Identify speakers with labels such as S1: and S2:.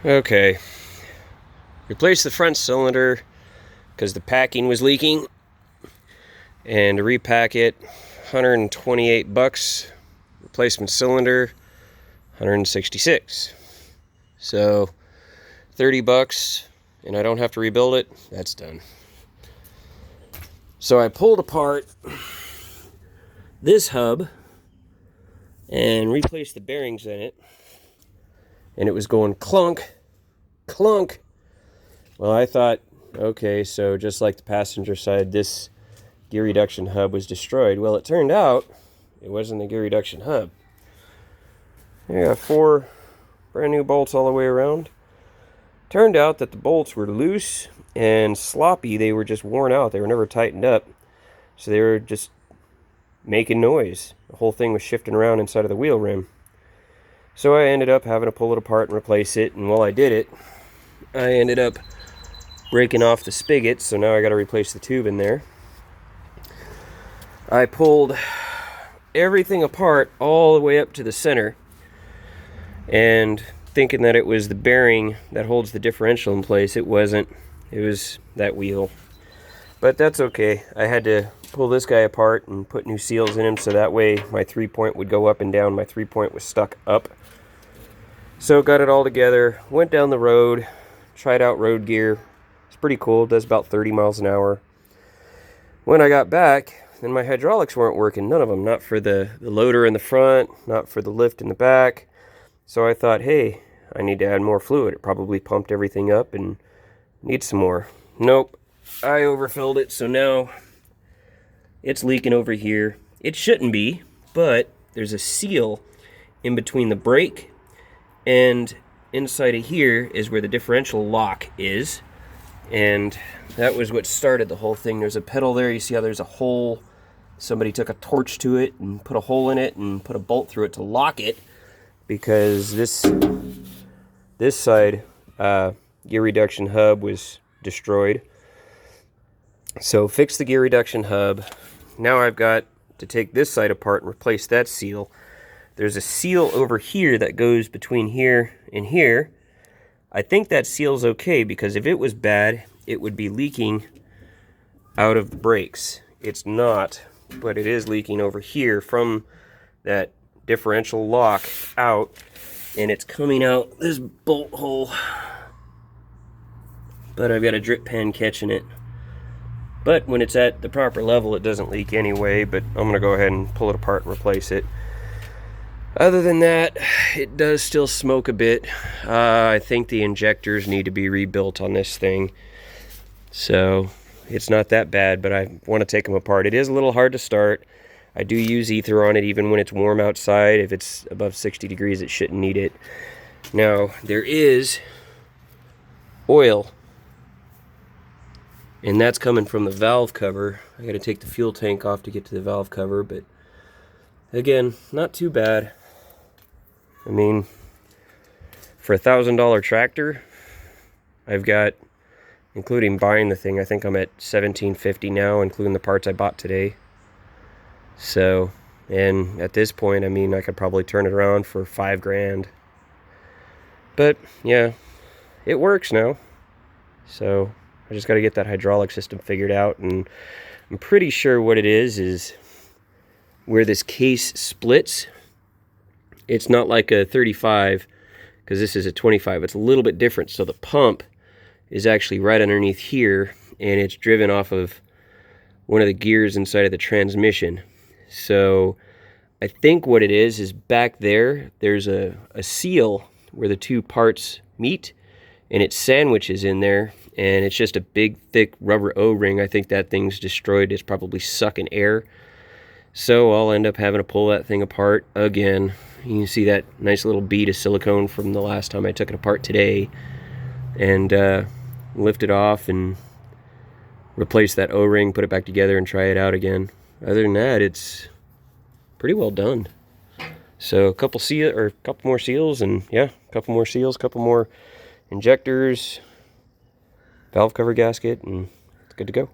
S1: Okay, replace the front cylinder because the packing was leaking, and to repack it, $128. Replacement cylinder, $166. So $30, and I don't have to rebuild it. That's done. So I pulled apart this hub and replaced the bearings in it, and it was going clunk, clunk. Well, I thought, okay, so just like the passenger side, this gear reduction hub was destroyed. Well, it turned out it wasn't the gear reduction hub. I got 4 brand new bolts all the way around. Turned out that the bolts were loose and sloppy. They were just worn out. They were never tightened up. So they were just making noise. The whole thing was shifting around inside of the wheel rim. So I ended up having to pull it apart and replace it. And while I did it, I ended up breaking off the spigot. So now I got to replace the tube in there. I pulled everything apart all the way up to the center, and thinking that it was the bearing that holds the differential in place. It wasn't. It was that wheel. But that's okay. I had to pull this guy apart and put new seals in him so that way my 3-point would go up and down. My 3-point was stuck up. So got it all together, went down the road, tried out road gear. It's pretty cool. It does about 30 miles an hour. When I got back, then my hydraulics weren't working. None of them. Not for the loader in the front, not for the lift in the back. So I thought, hey, I need to add more fluid. It probably pumped everything up and needs some more. Nope, I overfilled it, so now it's leaking over here. It shouldn't be, but there's a seal in between the brake, and inside of here is where the differential lock is, and that was what started the whole thing. There's a pedal there. You see how there's a hole? Somebody took a torch to it and put a hole in it and put a bolt through it to lock it, because this side gear reduction hub was destroyed. So fix the gear reduction hub. Now I've got to take this side apart and replace that seal. There's a seal over here that goes between here and here. I think that seal's okay, because if it was bad, it would be leaking out of the brakes. It's not, but it is leaking over here from that differential lock out, and it's coming out this bolt hole. But I've got a drip pen catching it. But when it's at the proper level, it doesn't leak anyway, but I'm going to go ahead and pull it apart and replace it. Other than that, it does still smoke a bit. I think the injectors need to be rebuilt on this thing. So it's not that bad, but I want to take them apart. It is a little hard to start. I do use ether on it even when it's warm outside. If it's above 60 degrees, it shouldn't need it. Now, there is oil, and that's coming from the valve cover. I got to take the fuel tank off to get to the valve cover, but again, not too bad. I mean, for $1,000 tractor, I've got, including buying the thing, I think I'm at $1,750 now, including the parts I bought today. So, and at this point, I mean, I could probably turn it around for $5,000. But yeah, it works now. So I just got to get that hydraulic system figured out, and I'm pretty sure what it is where this case splits. It's not like a 35, because this is a 25. It's a little bit different. So the pump is actually right underneath here, and it's driven off of one of the gears inside of the transmission. So I think what it is back there, there's a seal where the two parts meet, and it sandwiches in there, and it's just a big, thick rubber O-ring. I think that thing's destroyed. It's probably sucking air. So I'll end up having to pull that thing apart again. You can see that nice little bead of silicone from the last time I took it apart today, and lift it off and replace that O-ring, put it back together, and try it out again. Other than that, it's pretty well done. So a couple more seals, and yeah, a couple more seals, couple more injectors, valve cover gasket, and it's good to go.